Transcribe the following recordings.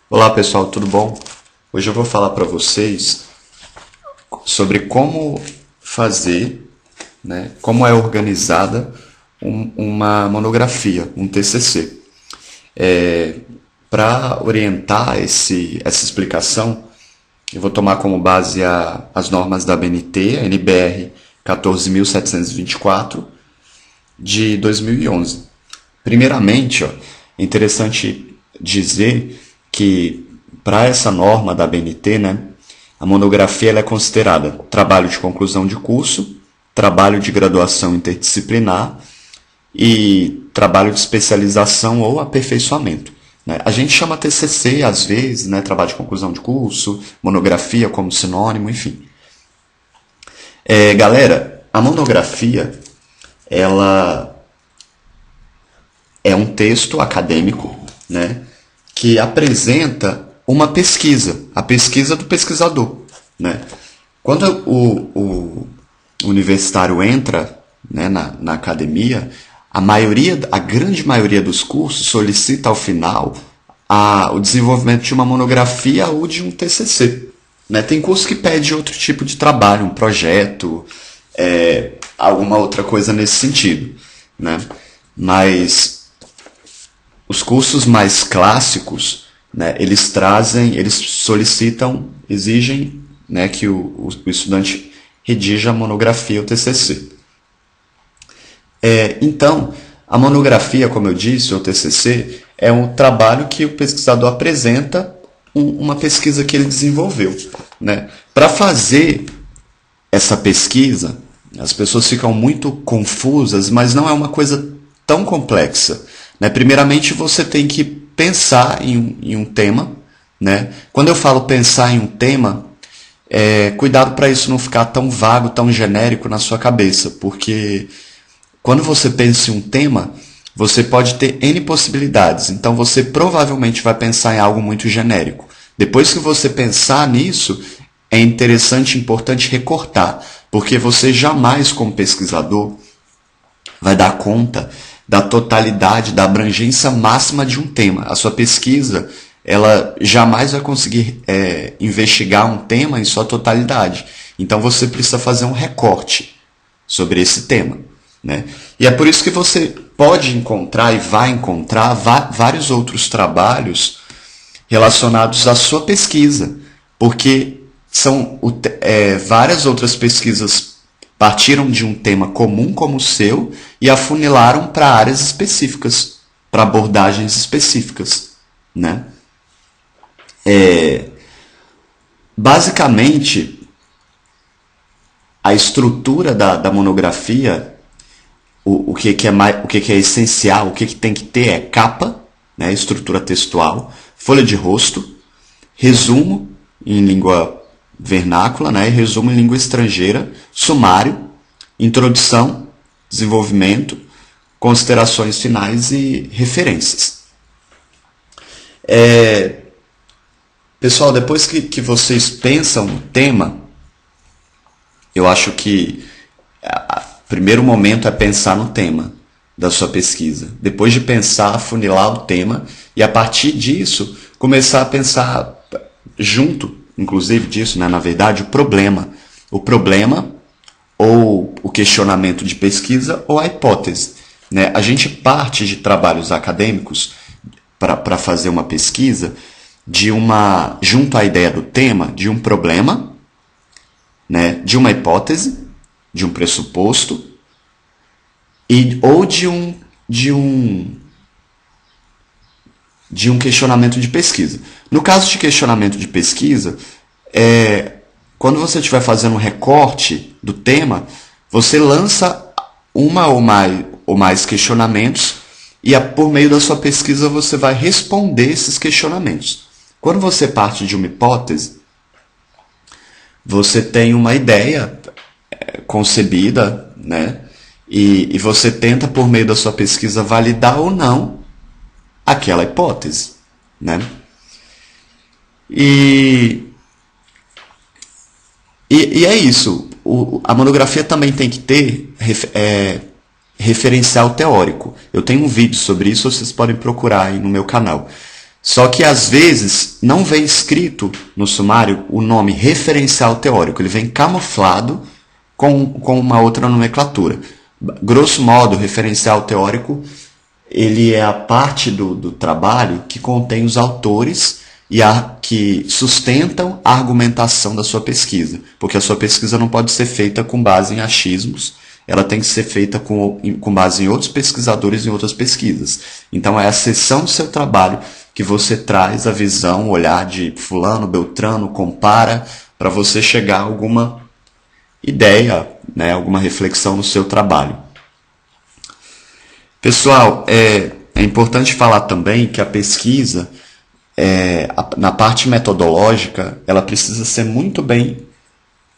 Olá pessoal, tudo bom? Hoje eu vou falar para vocês sobre como fazer, como é organizada uma monografia, um TCC. Para orientar essa explicação, eu vou tomar como base as normas da ABNT, a NBR 14.724, de 2011. Primeiramente, é interessante dizer que para essa norma da ABNT, a monografia ela é considerada trabalho de conclusão de curso, trabalho de graduação interdisciplinar e trabalho de especialização ou aperfeiçoamento. A gente chama TCC, às vezes, trabalho de conclusão de curso, monografia como sinônimo, enfim. Galera, a monografia ela é um texto acadêmico, que apresenta uma pesquisa, a pesquisa do pesquisador. Quando o universitário entra na academia, a grande maioria dos cursos solicita ao final o desenvolvimento de uma monografia ou de um TCC. Tem curso que pede outro tipo de trabalho, um projeto, alguma outra coisa nesse sentido. Mas os cursos mais clássicos, eles solicitam, exigem que o estudante redija a monografia ou TCC. Então, a monografia, como eu disse, ou TCC, é um trabalho que o pesquisador apresenta uma pesquisa que ele desenvolveu. Para fazer essa pesquisa, as pessoas ficam muito confusas, mas não é uma coisa tão complexa. Primeiramente, você tem que pensar em um tema. Quando eu falo pensar em um tema, cuidado para isso não ficar tão vago, tão genérico na sua cabeça, porque quando você pensa em um tema, você pode ter N possibilidades. Então você provavelmente vai pensar em algo muito genérico. Depois que você pensar nisso, é interessante e importante recortar, porque você jamais, como pesquisador, vai dar conta da totalidade, da abrangência máxima de um tema. A sua pesquisa, ela jamais vai conseguir investigar um tema em sua totalidade. Então você precisa fazer um recorte sobre esse tema. E é por isso que você pode encontrar e vai encontrar vários outros trabalhos relacionados à sua pesquisa, porque são várias outras pesquisas partiram de um tema comum como o seu e afunilaram para áreas específicas, para abordagens específicas. Basicamente, a estrutura da monografia, o que é essencial, o que tem que ter é capa, estrutura textual, folha de rosto, resumo em língua vernácula, e resumo em língua estrangeira, sumário, introdução, desenvolvimento, considerações finais e referências. Pessoal, depois que vocês pensam no tema, eu acho que o primeiro momento é pensar no tema da sua pesquisa. Depois de pensar, afunilar o tema e a partir disso começar a pensar junto, inclusive disso, na verdade, o problema. O problema ou o questionamento de pesquisa ou a hipótese. A gente parte de trabalhos acadêmicos para fazer uma pesquisa junto à ideia do tema, de um problema, de uma hipótese, de um pressuposto ou de um questionamento de pesquisa. No caso de questionamento de pesquisa, quando você estiver fazendo um recorte do tema, você lança uma ou mais questionamentos e por meio da sua pesquisa você vai responder esses questionamentos. Quando você parte de uma hipótese, você tem uma ideia concebida, e você tenta, por meio da sua pesquisa, validar ou não aquela hipótese. E é isso. A monografia também tem que ter referencial teórico. Eu tenho um vídeo sobre isso, vocês podem procurar aí no meu canal. Só que às vezes não vem escrito no sumário o nome referencial teórico, ele vem camuflado com uma outra nomenclatura. Grosso modo, o referencial teórico ele é a parte do trabalho que contém os autores e que sustentam a argumentação da sua pesquisa. Porque a sua pesquisa não pode ser feita com base em achismos, ela tem que ser feita com base em outros pesquisadores e em outras pesquisas. Então é a seção do seu trabalho que você traz a visão, o olhar de fulano, beltrano, compara, para você chegar a alguma ideia, né, alguma reflexão no seu trabalho. Pessoal, é importante falar também que a pesquisa, na parte metodológica, ela precisa ser muito bem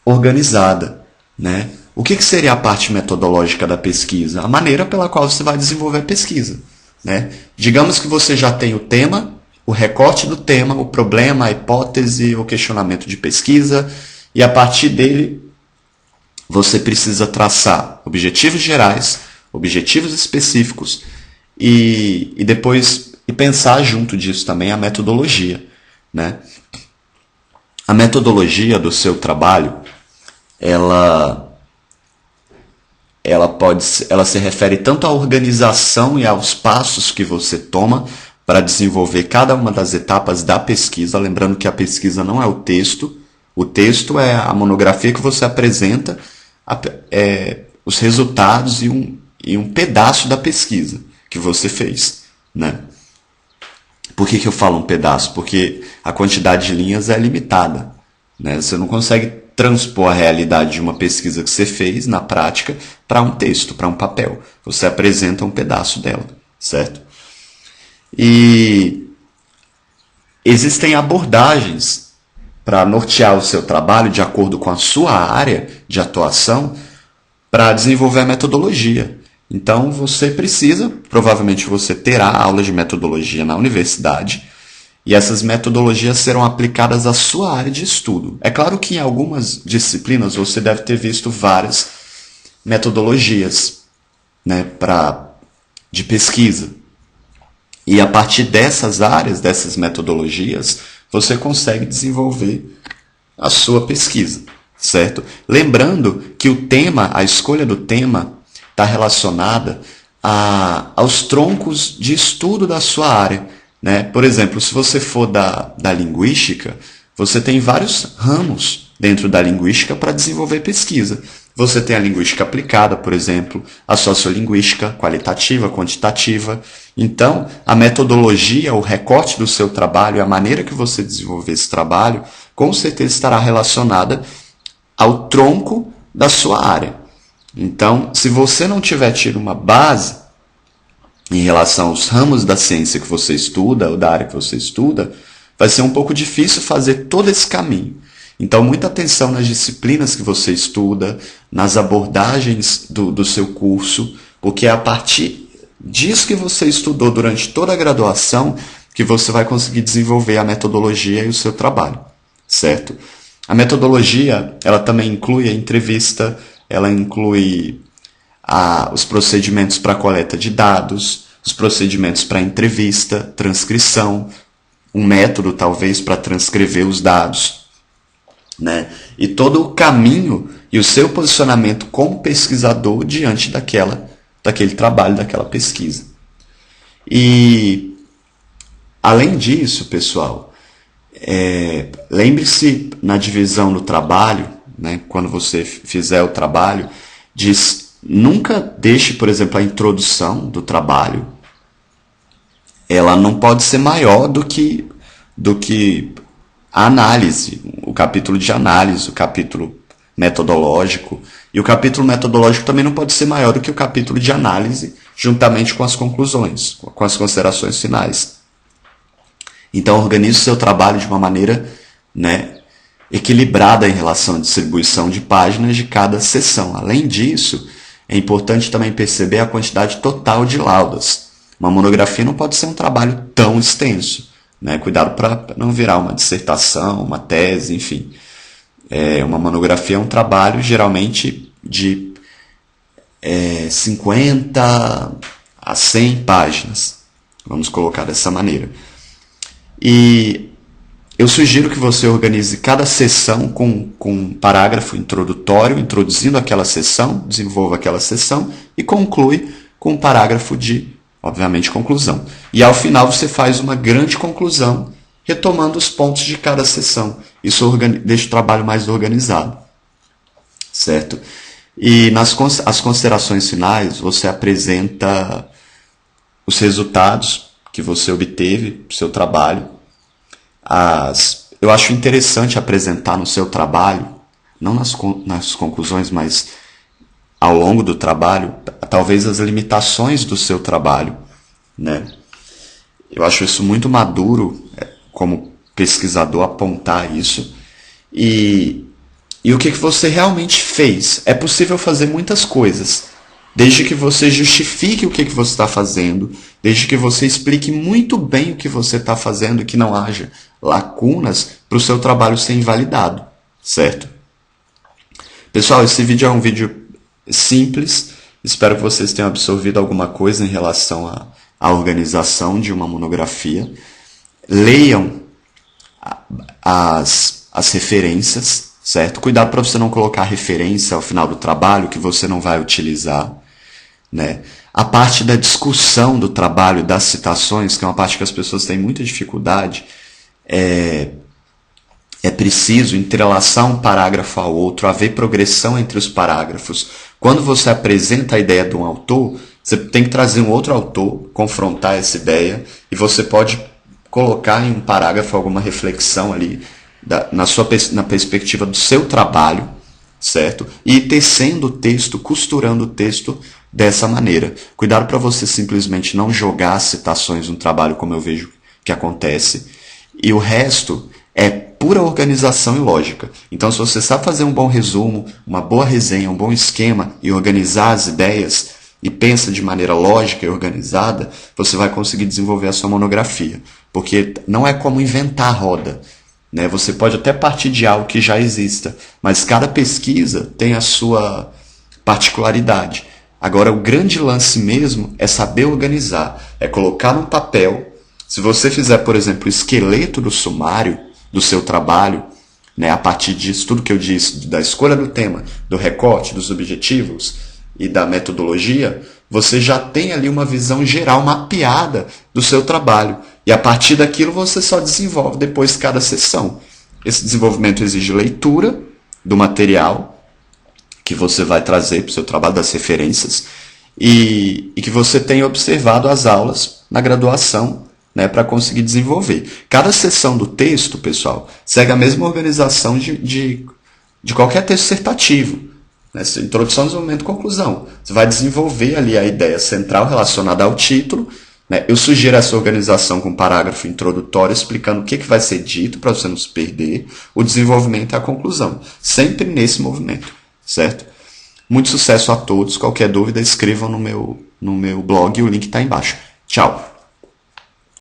organizada, né? O que seria a parte metodológica da pesquisa? A maneira pela qual você vai desenvolver a pesquisa, né? Digamos que você já tem o tema, o recorte do tema, o problema, a hipótese, o questionamento de pesquisa, e a partir dele você precisa traçar objetivos gerais, objetivos específicos e depois pensar junto disso também a metodologia, né? A metodologia do seu trabalho, ela se refere tanto à organização e aos passos que você toma para desenvolver cada uma das etapas da pesquisa, lembrando que a pesquisa não é o texto é a monografia que você apresenta, os resultados e um pedaço da pesquisa que você fez, né? Por que eu falo um pedaço? Porque a quantidade de linhas é limitada, né? Você não consegue transpor a realidade de uma pesquisa que você fez na prática para um texto, para um papel. Você apresenta um pedaço dela, certo? E existem abordagens para nortear o seu trabalho de acordo com a sua área de atuação para desenvolver a metodologia. Então você precisa, provavelmente você terá aula de metodologia na universidade, e essas metodologias serão aplicadas à sua área de estudo. É claro que em algumas disciplinas você deve ter visto várias metodologias, né, de pesquisa. E a partir dessas áreas, dessas metodologias, você consegue desenvolver a sua pesquisa, certo? Lembrando que o tema, a escolha do tema, está relacionada aos troncos de estudo da sua área, né? Por exemplo, se você for da linguística, você tem vários ramos dentro da linguística para desenvolver pesquisa. Você tem a linguística aplicada, por exemplo, a sociolinguística qualitativa, quantitativa. Então, a metodologia, o recorte do seu trabalho, a maneira que você desenvolver esse trabalho, com certeza estará relacionada ao tronco da sua área. Então, se você não tiver tido uma base em relação aos ramos da ciência que você estuda, ou da área que você estuda, vai ser um pouco difícil fazer todo esse caminho. Então, muita atenção nas disciplinas que você estuda, nas abordagens do seu curso, porque é a partir disso que você estudou durante toda a graduação que você vai conseguir desenvolver a metodologia e o seu trabalho, certo? A metodologia, ela também inclui a entrevista, ela inclui os procedimentos para coleta de dados, os procedimentos para entrevista, transcrição, um método talvez para transcrever os dados, né? E todo o caminho e o seu posicionamento como pesquisador diante daquele trabalho, daquela pesquisa. E, além disso, pessoal, lembre-se na divisão do trabalho, né, quando você fizer o trabalho, nunca deixe, por exemplo, a introdução do trabalho, ela não pode ser maior do que a análise, o capítulo de análise, o capítulo metodológico. E o capítulo metodológico também não pode ser maior do que o capítulo de análise, juntamente com as conclusões, com as considerações finais. Então, organize o seu trabalho de uma maneira, né, equilibrada em relação à distribuição de páginas de cada seção. Além disso, é importante também perceber a quantidade total de laudas. Uma monografia não pode ser um trabalho tão extenso, né? Cuidado para não virar uma dissertação, uma tese, enfim. Uma monografia é um trabalho geralmente de 50 a 100 páginas. Vamos colocar dessa maneira. E eu sugiro que você organize cada sessão com um parágrafo introdutório, introduzindo aquela sessão, desenvolva aquela sessão e conclui com um parágrafo de, obviamente, conclusão. E ao final você faz uma grande conclusão, retomando os pontos de cada sessão. Isso deixa o trabalho mais organizado, certo? E as considerações finais, você apresenta os resultados que você obteve do seu trabalho. Eu acho interessante apresentar no seu trabalho, não nas conclusões, mas ao longo do trabalho, talvez as limitações do seu trabalho, né? Eu acho isso muito maduro, como pesquisador, apontar isso. E o que você realmente fez? É possível fazer muitas coisas, desde que você justifique o que você está fazendo, desde que você explique muito bem o que você está fazendo e que não haja lacunas para o seu trabalho ser invalidado, certo? Pessoal, esse vídeo é um vídeo simples, espero que vocês tenham absorvido alguma coisa em relação à organização de uma monografia. Leiam as referências, certo? Cuidado para você não colocar referência ao final do trabalho que você não vai utilizar, né? A parte da discussão do trabalho, das citações, que é uma parte que as pessoas têm muita dificuldade, é preciso entrelaçar um parágrafo ao outro, haver progressão entre os parágrafos. Quando você apresenta a ideia de um autor, você tem que trazer um outro autor, confrontar essa ideia, e você pode colocar em um parágrafo alguma reflexão ali na perspectiva do seu trabalho, certo? E tecendo o texto, costurando o texto dessa maneira. Cuidado para você simplesmente não jogar citações no trabalho, como eu vejo que acontece. E o resto é pura organização e lógica. Então, se você sabe fazer um bom resumo, uma boa resenha, um bom esquema e organizar as ideias e pensa de maneira lógica e organizada, você vai conseguir desenvolver a sua monografia. Porque não é como inventar a roda, né? Você pode até partir de algo que já exista, mas cada pesquisa tem a sua particularidade. Agora, o grande lance mesmo é saber organizar, é colocar no papel. Se você fizer, por exemplo, o esqueleto do sumário do seu trabalho, né, a partir disso, tudo que eu disse, da escolha do tema, do recorte, dos objetivos e da metodologia, você já tem ali uma visão geral mapeada do seu trabalho. E a partir daquilo você só desenvolve depois cada sessão. Esse desenvolvimento exige leitura do material que você vai trazer para o seu trabalho, das referências, e que você tenha observado as aulas na graduação, né, para conseguir desenvolver. Cada seção do texto, pessoal, segue a mesma organização de qualquer texto dissertativo. Né? Introdução, desenvolvimento, conclusão. Você vai desenvolver ali a ideia central relacionada ao título. Né? Eu sugiro essa organização com um parágrafo introdutório explicando o que vai ser dito para você não se perder. O desenvolvimento e a conclusão. Sempre nesse movimento, certo? Muito sucesso a todos. Qualquer dúvida, escrevam no meu blog. O link está embaixo. Tchau!